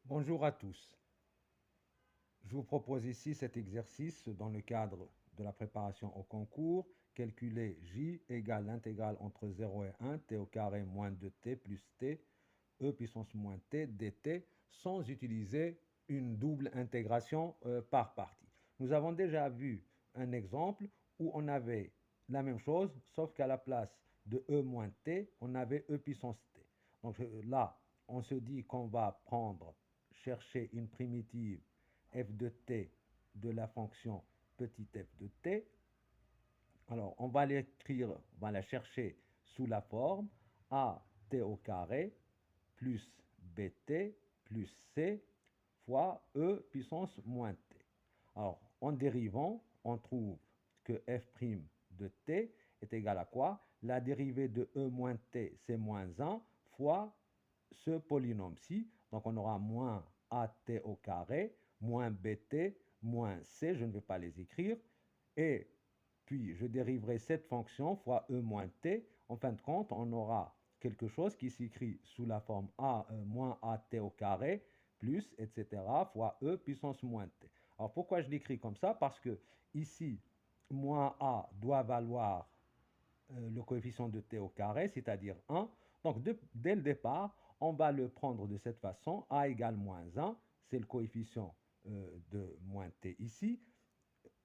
Bonjour à tous. Je vous propose ici cet exercice dans le cadre de la préparation au concours. Calculer j égale l'intégrale entre 0 et 1, t au carré moins 2t plus t, e puissance moins t dt, sans utiliser une double intégration par partie. Nous avons déjà vu un exemple où on avait la même chose, sauf qu'à la place de e moins t, on avait e puissance t. Donc là, on se dit qu'on va chercher une primitive f de t de la fonction petit f de t. Alors, on va l'écrire, on va la chercher sous la forme a t au carré plus bt plus c fois e puissance moins t. Alors, en dérivant, on trouve que f' de t est égal à quoi? La dérivée de e moins t, c'est moins 1 fois ce polynôme-ci. Donc, on aura moins at au carré, moins bt, moins c, je ne vais pas les écrire. Et puis, je dériverai cette fonction fois e moins t. En fin de compte, on aura quelque chose qui s'écrit sous la forme a moins at au carré plus, etc., fois e puissance moins t. Alors, pourquoi je l'écris comme ça? Parce que ici, moins a doit valoir le coefficient de t au carré, c'est-à-dire 1. Donc, dès le départ, on va le prendre de cette façon. A égale moins 1, c'est le coefficient de moins t ici,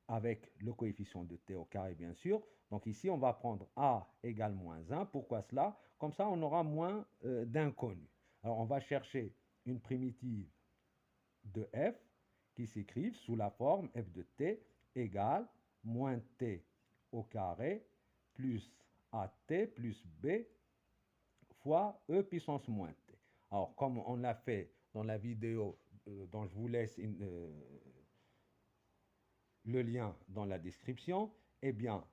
avec le coefficient de t au carré, bien sûr. Donc ici, on va prendre a égale moins 1. Pourquoi cela? Comme ça, on aura moins d'inconnus. Alors, on va chercher une primitive de f qui s'écrive sous la forme f de t égale moins t au carré plus at plus b fois e puissance moins t. Alors, comme on l'a fait dans la vidéo dont je vous laisse le lien dans la description, eh bien,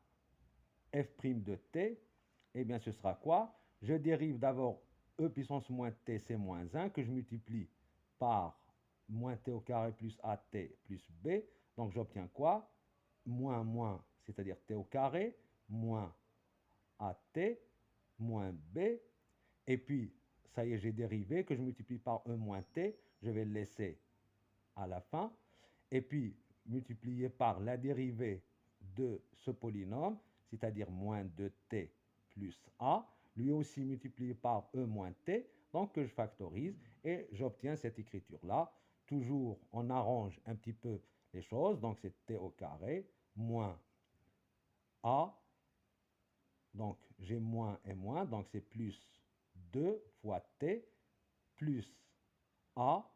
f' de t, eh bien, ce sera quoi? Je dérive d'abord e puissance moins t, c'est moins 1, que je multiplie par moins t au carré plus at plus b. Donc, j'obtiens quoi? Moins moins, c'est-à-dire t au carré, moins at, moins b. Et puis, ça y est, j'ai dérivé, que je multiplie par e moins t, je vais le laisser à la fin. Et puis, multiplié par la dérivée de ce polynôme, c'est-à-dire moins 2t plus a, lui aussi multiplié par e moins t, donc que je factorise, et j'obtiens cette écriture-là. Toujours, on arrange un petit peu les choses, donc c'est t au carré, moins a, donc j'ai moins et moins, donc c'est plus 2 fois t, plus a,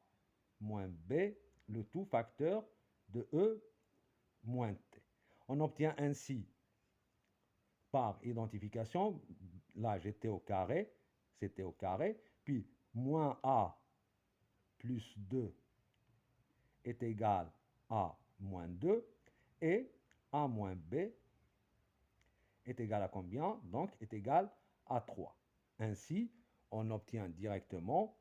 moins b, le tout facteur de e moins t. On obtient ainsi, par identification, là j'ai t au carré, c'est t au carré, puis moins a plus 2 est égal à moins 2, et a moins b est égal à combien? Donc est égal à 3. Ainsi, on obtient directement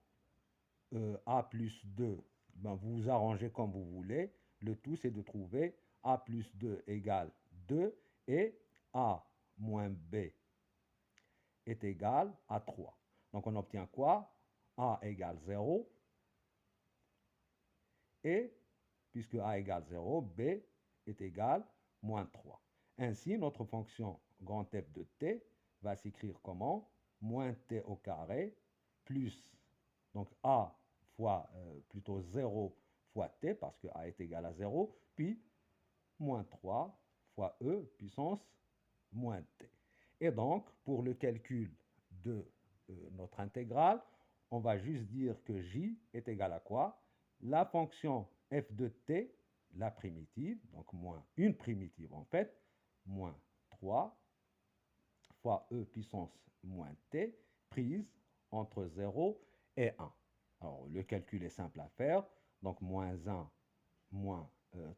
a plus 2, ben, vous vous arrangez comme vous voulez. Le tout, c'est de trouver a plus 2 égale 2 et a moins b est égal à 3. Donc on obtient quoi? A égale 0 et, puisque a égale 0, b est égal moins 3. Ainsi, notre fonction grand F de t va s'écrire comment? Moins t au carré plus, donc a fois, plutôt 0 fois t, parce que a est égal à 0, puis moins 3 fois e puissance moins t. Et donc, pour le calcul de notre intégrale, on va juste dire que j est égal à quoi? La fonction f de t, la primitive, donc moins une primitive en fait, moins 3 fois e puissance moins t, prise entre 0 et 1. Alors, le calcul est simple à faire. Donc, moins 1 moins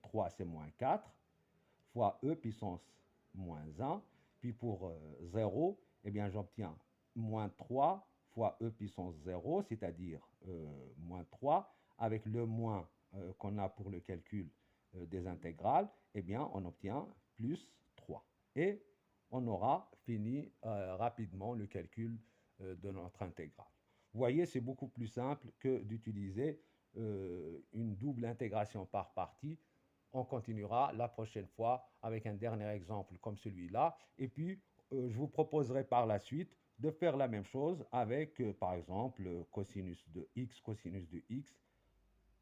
3, c'est moins 4, fois e puissance moins 1. Puis pour 0, eh bien, j'obtiens moins 3 fois e puissance 0, c'est-à-dire moins 3, avec le moins qu'on a pour le calcul des intégrales, eh bien, on obtient plus 3. Et on aura fini rapidement le calcul de notre intégrale. Vous voyez, c'est beaucoup plus simple que d'utiliser une double intégration par partie. On continuera la prochaine fois avec un dernier exemple comme celui-là. Et puis, je vous proposerai par la suite de faire la même chose avec, par exemple, cosinus de x, cosinus de x,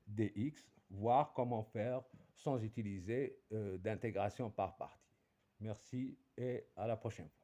dx, voir comment faire sans utiliser d'intégration par partie. Merci et à la prochaine fois.